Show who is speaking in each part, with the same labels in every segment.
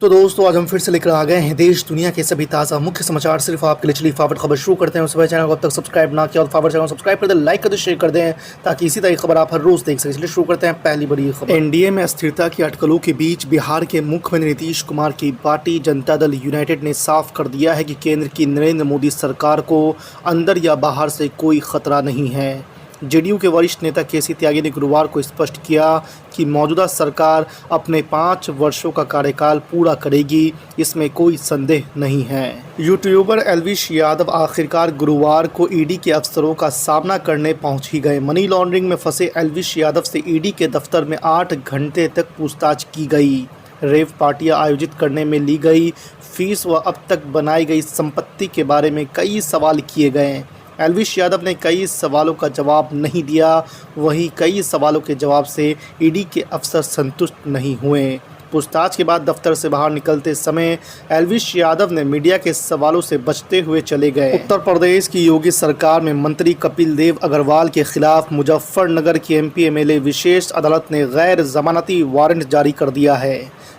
Speaker 1: तो दोस्तों आज हम फिर से लेकर आ गए हैं देश दुनिया के सभी ताज़ा मुख्य समाचार सिर्फ आपके लिए। चलिए फटाफट खबर शुरू करते हैं। उससे पहले चैनल को अब तक सब्सक्राइब ना किया और फटाफट चैनल को सब्सक्राइब कर दें, लाइक कर दें, शेयर कर दें ताकि इसी तरह की खबर आप हर रोज देख सकें। चलिए शुरू करते हैं पहली बड़ी खबर। एनडीए में अस्थिरता की अटकलों के बीच बिहार के मुख्यमंत्री नीतीश कुमार की पार्टी जनता दल यूनाइटेड ने साफ कर दिया है कि केंद्र की नरेंद्र मोदी सरकार को अंदर या बाहर से कोई खतरा नहीं है। जेडीयू के वरिष्ठ नेता केसी त्यागी ने गुरुवार को स्पष्ट किया कि मौजूदा सरकार अपने 5 वर्षों का कार्यकाल पूरा करेगी, इसमें कोई संदेह नहीं है। यूट्यूबर एल्विश यादव आखिरकार गुरुवार को ईडी के अफसरों का सामना करने पहुंच ही गए। मनी लॉन्ड्रिंग में फंसे एल्विश यादव से ईडी के दफ्तर में 8 घंटे तक पूछताछ की गई। रेव पार्टियां आयोजित करने में ली गई फीस व अब तक बनाई गई संपत्ति के बारे में कई सवाल किए गए। एल्विश यादव ने कई सवालों का जवाब नहीं दिया, वहीं कई सवालों के जवाब से ईडी के अफसर संतुष्ट नहीं हुए। पूछताछ के बाद दफ्तर से बाहर निकलते समय एल्विश यादव ने मीडिया के सवालों से बचते हुए चले गए। उत्तर प्रदेश की योगी सरकार में मंत्री कपिल देव अग्रवाल के खिलाफ मुजफ्फरनगर की एमपी एमएलए विशेष अदालत ने गैर जमानती वारंट जारी कर दिया है।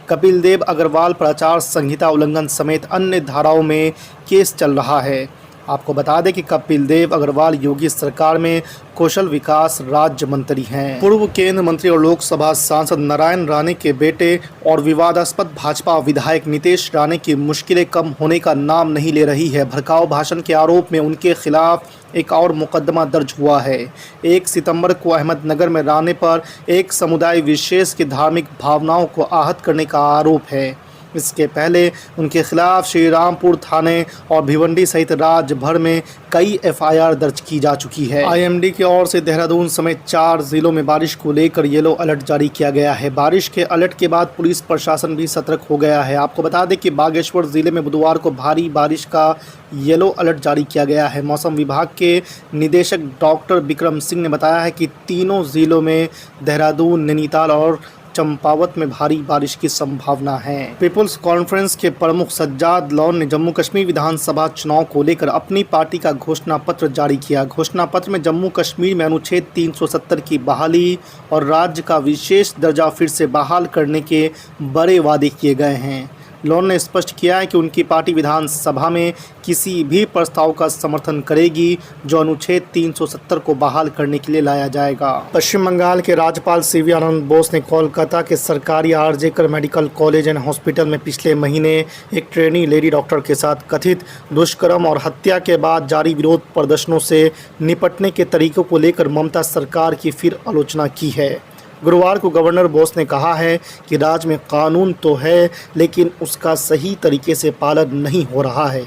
Speaker 1: कपिल देव अग्रवाल पर आचार संहिता उल्लंघन समेत अन्य धाराओं में केस चल रहा है। आपको बता दें कि कपिल देव अग्रवाल योगी सरकार में कौशल विकास राज्य मंत्री हैं। पूर्व केंद्र मंत्री और लोकसभा सांसद नारायण राणे के बेटे और विवादास्पद भाजपा विधायक नितेश राणे की मुश्किलें कम होने का नाम नहीं ले रही है। भड़काऊ भाषण के आरोप में उनके खिलाफ एक और मुकदमा दर्ज हुआ है। 1 सितंबर को अहमदनगर में राणे पर एक समुदाय विशेष की धार्मिक भावनाओं को आहत करने का आरोप है। इसके पहले उनके खिलाफ श्रीरामपुर थाने और भिवंडी सहित राज्य भर में कई एफआईआर दर्ज की जा चुकी है। आईएमडी की ओर से देहरादून समेत 4 जिलों में बारिश को लेकर येलो अलर्ट जारी किया गया है। बारिश के अलर्ट के बाद पुलिस प्रशासन भी सतर्क हो गया है। आपको बता दें कि बागेश्वर जिले में बुधवार को भारी बारिश का येलो अलर्ट जारी किया गया है। मौसम विभाग के निदेशक डॉक्टर विक्रम सिंह ने बताया है कि तीनों जिलों में देहरादून, नैनीताल और चंपावत में भारी बारिश की संभावना है। पीपुल्स कॉन्फ्रेंस के प्रमुख सज्जाद लॉन ने जम्मू कश्मीर विधानसभा चुनाव को लेकर अपनी पार्टी का घोषणा पत्र जारी किया। घोषणा पत्र में जम्मू कश्मीर में अनुच्छेद 370 की बहाली और राज्य का विशेष दर्जा फिर से बहाल करने के बड़े वादे किए गए हैं। लॉन ने स्पष्ट किया है कि उनकी पार्टी विधानसभा में किसी भी प्रस्ताव का समर्थन करेगी जो अनुच्छेद 370 को बहाल करने के लिए लाया जाएगा। पश्चिम बंगाल के राज्यपाल सीवी आनंद बोस ने कोलकाता के सरकारी आरजेकर मेडिकल कॉलेज एंड हॉस्पिटल में पिछले महीने एक ट्रेनी लेडी डॉक्टर के साथ कथित दुष्कर्म और हत्या के बाद जारी विरोध प्रदर्शनों से निपटने के तरीकों को लेकर ममता सरकार की फिर आलोचना की है। गुरुवार को गवर्नर बोस ने कहा है कि राज्य में कानून तो है लेकिन उसका सही तरीके से पालन नहीं हो रहा है।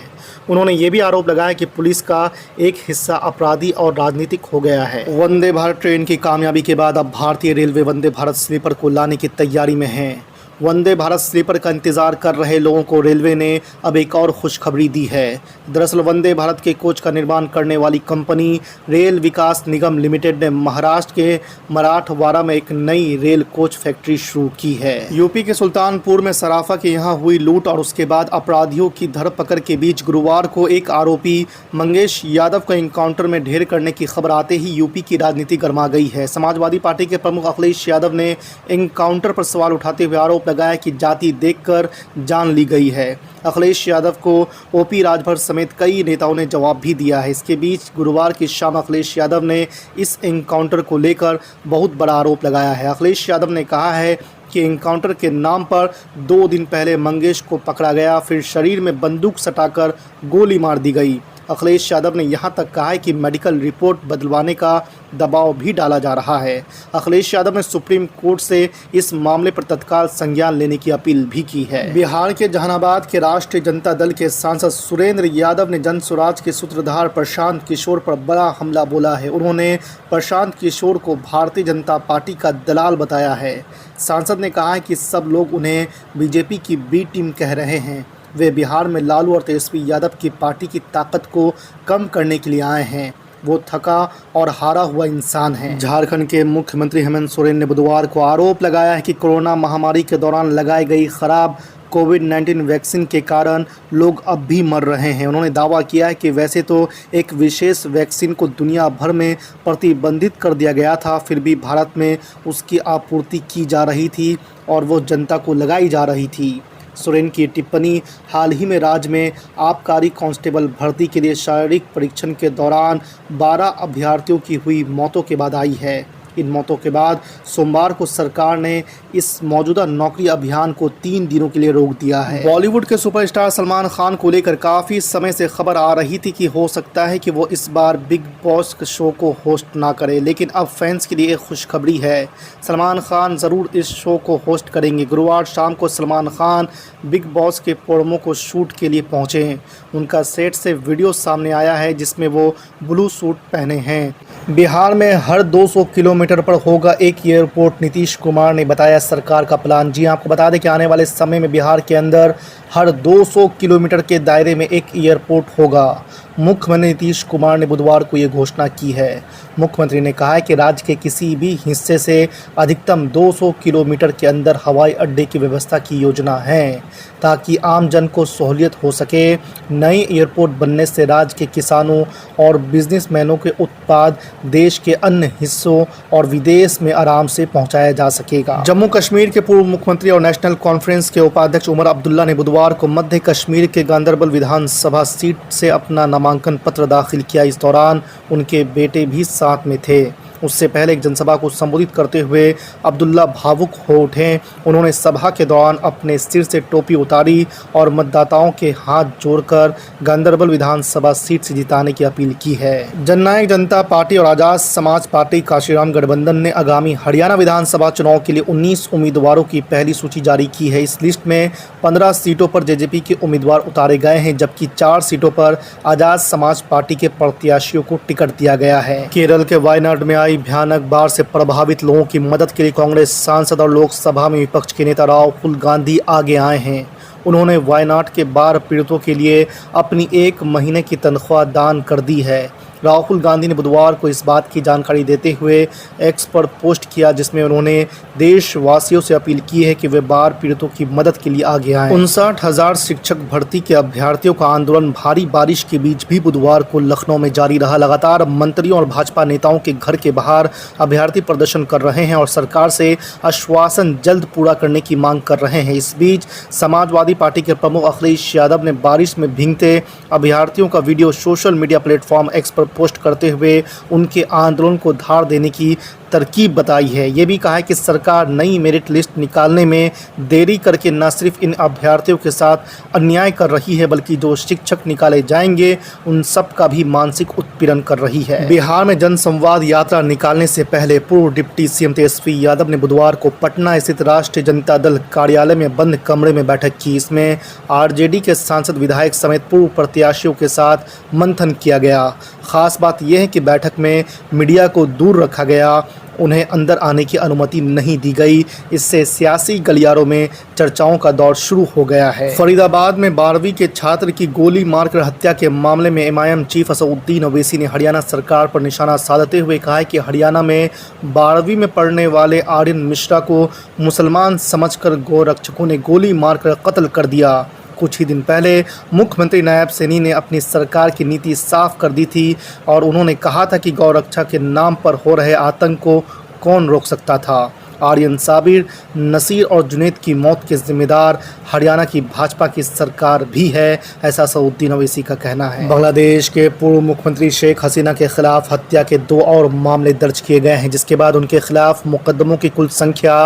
Speaker 1: उन्होंने ये भी आरोप लगाया कि पुलिस का एक हिस्सा अपराधी और राजनीतिक हो गया है। वंदे भारत ट्रेन की कामयाबी के बाद अब भारतीय रेलवे वंदे भारत स्लीपर को लाने की तैयारी में है। वंदे भारत स्लीपर का इंतजार कर रहे लोगों को रेलवे ने अब एक और खुशखबरी दी है। दरअसल वंदे भारत के कोच का निर्माण करने वाली कंपनी रेल विकास निगम लिमिटेड ने महाराष्ट्र के मराठवाड़ा में एक नई रेल कोच फैक्ट्री शुरू की है। यूपी के सुल्तानपुर में सराफा के यहां हुई लूट और उसके बाद अपराधियों की धरपकड़ के बीच गुरुवार को एक आरोपी मंगेश यादव को एनकाउंटर में ढेर करने की खबर आते ही यूपी की राजनीति गर्मा गई है। समाजवादी पार्टी के प्रमुख अखिलेश यादव ने एनकाउंटर पर सवाल उठाते हुए आरोप लगाया कि जाति देखकर जान ली गई है। अखिलेश यादव को ओपी राजभर समेत कई नेताओं ने जवाब भी दिया है। इसके बीच गुरुवार की शाम अखिलेश यादव ने इस एनकाउंटर को लेकर बहुत बड़ा आरोप लगाया है। अखिलेश यादव ने कहा है कि एनकाउंटर के नाम पर 2 दिन पहले मंगेश को पकड़ा गया, फिर शरीर में बंदूक सटाकर गोली मार दी गई। अखिलेश यादव ने यहां तक कहा है कि मेडिकल रिपोर्ट बदलवाने का दबाव भी डाला जा रहा है। अखिलेश यादव ने सुप्रीम कोर्ट से इस मामले पर तत्काल संज्ञान लेने की अपील भी की है। बिहार के जहानाबाद के राष्ट्रीय जनता दल के सांसद सुरेंद्र यादव ने जनसुराज के सूत्रधार प्रशांत किशोर पर बड़ा हमला बोला है। उन्होंने प्रशांत किशोर को भारतीय जनता पार्टी का दलाल बताया है। सांसद ने कहा है कि सब लोग उन्हें बीजेपी की बी टीम कह रहे हैं। वे बिहार में लालू और तेजस्वी यादव की पार्टी की ताकत को कम करने के लिए आए हैं। वो थका और हारा हुआ इंसान है। झारखंड के मुख्यमंत्री हेमंत सोरेन ने बुधवार को आरोप लगाया है कि कोरोना महामारी के दौरान लगाई गई खराब कोविड-19 वैक्सीन के कारण लोग अब भी मर रहे हैं। उन्होंने दावा किया है कि वैसे तो एक विशेष वैक्सीन को दुनिया भर में प्रतिबंधित कर दिया गया था, फिर भी भारत में उसकी आपूर्ति की जा रही थी और वो जनता को लगाई जा रही थी। सोरेन की टिप्पणी हाल ही में राज्य में आबकारी कांस्टेबल भर्ती के लिए शारीरिक परीक्षण के दौरान 12 अभ्यर्थियों की हुई मौतों के बाद आई है। इन मौतों के बाद सोमवार को सरकार ने इस मौजूदा नौकरी अभियान को 3 दिनों के लिए रोक दिया है। बॉलीवुड के सुपरस्टार सलमान खान को लेकर काफ़ी समय से खबर आ रही थी कि हो सकता है कि वो इस बार बिग बॉस शो को होस्ट ना करे, लेकिन अब फैंस के लिए एक खुशखबरी है। सलमान खान ज़रूर इस शो को होस्ट करेंगे। गुरुवार शाम को सलमान खान बिग बॉस के प्रोमो को शूट के लिए पहुंचे। उनका सेट से वीडियो सामने आया है जिसमें वो ब्लू सूट पहने हैं। बिहार में हर 200 किलोमीटर पर होगा एक एयरपोर्ट, नीतीश कुमार ने बताया सरकार का प्लान। जी आपको बता दें कि आने वाले समय में बिहार के अंदर हर 200 किलोमीटर के दायरे में एक एयरपोर्ट होगा। मुख्यमंत्री नीतीश कुमार ने बुधवार को ये घोषणा की है। मुख्यमंत्री ने कहा है कि राज्य के किसी भी हिस्से से अधिकतम 200 किलोमीटर के अंदर हवाई अड्डे की व्यवस्था की योजना है ताकि आम जन को सहूलियत हो सके। नई एयरपोर्ट बनने से राज्य के किसानों और बिजनेसमैनों के उत्पाद देश के अन्य हिस्सों और विदेश में आराम से पहुंचाया जा सकेगा। जम्मू कश्मीर के पूर्व मुख्यमंत्री और नेशनल कॉन्फ्रेंस के उपाध्यक्ष उमर अब्दुल्ला ने बुधवार को मध्य कश्मीर के गांदरबल विधानसभा सीट से अपना नामांकन पत्र दाखिल किया। इस दौरान उनके बेटे भी साथ में थे। उससे पहले एक जनसभा को संबोधित करते हुए अब्दुल्ला भावुक हो उठे। उन्होंने सभा के दौरान अपने सिर से टोपी उतारी और मतदाताओं के हाथ जोड़कर गांदरबल विधानसभा सीट से जिताने की अपील की है। जननायक जनता पार्टी और आजाद समाज पार्टी काशीराम गठबंधन ने आगामी हरियाणा विधानसभा चुनाव के लिए 19 उम्मीदवारों की पहली सूची जारी की है। इस लिस्ट में 15 सीटों पर जेजेपी के उम्मीदवार उतारे गए हैं, जबकि 4 सीटों पर आजाद समाज पार्टी के प्रत्याशियों को टिकट दिया गया है। केरल के वायनाड में भयानक बाढ़ से प्रभावित लोगों की मदद के लिए कांग्रेस सांसद और लोकसभा में विपक्ष के नेता राहुल गांधी आगे आए हैं। उन्होंने वायनाड के बाढ़ पीड़ितों के लिए अपनी 1 महीने की तनख्वाह दान कर दी है। राहुल गांधी ने बुधवार को इस बात की जानकारी देते हुए एक्स पर पोस्ट किया, जिसमें उन्होंने देशवासियों से अपील की है कि वे बाढ़ पीड़ितों की मदद के लिए आगे आएं। 59,000 शिक्षक भर्ती के अभ्यर्थियों का आंदोलन भारी बारिश के बीच भी बुधवार को लखनऊ में जारी रहा। लगातार मंत्रियों और भाजपा नेताओं के घर के बाहर अभ्यर्थी प्रदर्शन कर रहे हैं और सरकार से आश्वासन जल्द पूरा करने की मांग कर रहे हैं। इस बीच समाजवादी पार्टी के प्रमुख अखिलेश यादव ने बारिश में भीगते अभ्यर्थियों का video social media platform x पर पोस्ट करते हुए उनके आंदोलन को धार देने की तरकीब बताई है। ये भी कहा है कि सरकार नई मेरिट लिस्ट निकालने में देरी करके न सिर्फ इन अभ्यर्थियों के साथ अन्याय कर रही है, बल्कि जो शिक्षक निकाले जाएंगे उन सब का भी मानसिक उत्पीड़न कर रही है। बिहार में जनसंवाद यात्रा निकालने से पहले पूर्व डिप्टी सीएम तेजस्वी यादव ने बुधवार को पटना स्थित राष्ट्रीय जनता दल कार्यालय में बंद कमरे में बैठक की। इसमें आरजेडी के सांसद, विधायक समेत पूर्व प्रत्याशियों के साथ मंथन किया गया। खास बात यह है कि बैठक में मीडिया को दूर रखा गया, उन्हें अंदर आने की अनुमति नहीं दी गई। इससे सियासी गलियारों में चर्चाओं का दौर शुरू हो गया है। फरीदाबाद में 12वीं के छात्र की गोली मारकर हत्या के मामले में एमआईएम चीफ असदुद्दीन ओवैसी ने हरियाणा सरकार पर निशाना साधते हुए कहा है कि हरियाणा में 12वीं में पढ़ने वाले आर्यन मिश्रा को मुसलमान समझकर गौरक्षकों ने गोली मारकर कत्ल कर दिया। कुछ ही दिन पहले मुख्यमंत्री नायब सैनी ने अपनी सरकार की नीति साफ कर दी थी और उन्होंने कहा था कि गौरक्षा के नाम पर हो रहे आतंक को कौन रोक सकता था। आर्यन साबिर, नसीर और जुनैद की मौत के जिम्मेदार हरियाणा की भाजपा की सरकार भी है, ऐसा असदुद्दीन ओवैसी का कहना है। बांग्लादेश के पूर्व मुख्यमंत्री शेख हसीना के खिलाफ हत्या के 2 और मामले दर्ज किए गए हैं, जिसके बाद उनके खिलाफ मुकदमों की कुल संख्या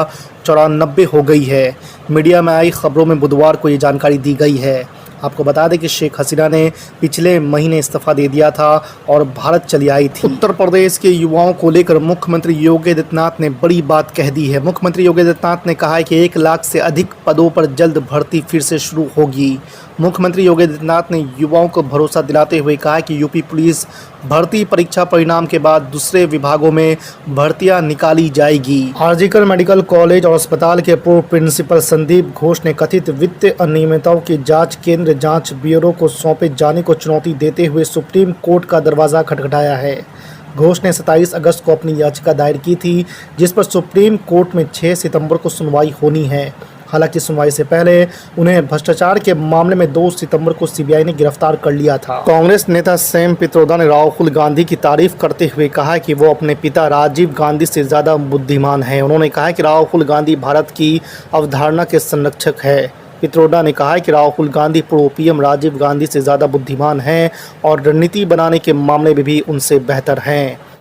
Speaker 1: 94 हो गई है। मीडिया में आई खबरों में बुधवार को ये जानकारी दी गई है। आपको बता दें कि शेख हसीना ने पिछले महीने इस्तीफा दे दिया था और भारत चली आई थी। उत्तर प्रदेश के युवाओं को लेकर मुख्यमंत्री योगी आदित्यनाथ ने बड़ी बात कह दी है। मुख्यमंत्री योगी आदित्यनाथ ने कहा है कि 1 लाख से अधिक पदों पर जल्द भर्ती फिर से शुरू होगी। मुख्यमंत्री योगी आदित्यनाथ ने युवाओं को भरोसा दिलाते हुए कहा कि यूपी पुलिस भर्ती परीक्षा परिणाम के बाद दूसरे विभागों में भर्तियां निकाली जाएगी। आरजीकर मेडिकल कॉलेज और अस्पताल के पूर्व प्रिंसिपल संदीप घोष ने कथित वित्तीय अनियमितताओं की जांच केंद्र जांच ब्यूरो को सौंपे जाने को चुनौती देते हुए सुप्रीम कोर्ट का दरवाज़ा खटखटाया है। घोष ने 27 अगस्त को अपनी याचिका दायर की थी, जिस पर सुप्रीम कोर्ट में 6 सितंबर को सुनवाई होनी है। हालांकि सुनवाई से पहले उन्हें भ्रष्टाचार के मामले में 2 सितंबर को सीबीआई ने गिरफ्तार कर लिया था। कांग्रेस नेता सैम पित्रोदा ने राहुल गांधी की तारीफ करते हुए कहा कि वो अपने पिता राजीव गांधी से ज़्यादा बुद्धिमान हैं। उन्होंने कहा कि राहुल गांधी भारत की अवधारणा के संरक्षक है। पित्रोदा ने कहा है कि राहुल गांधी पूर्व पीएम राजीव गांधी से ज़्यादा बुद्धिमान हैं और रणनीति बनाने के मामले में भी उनसे बेहतर हैं।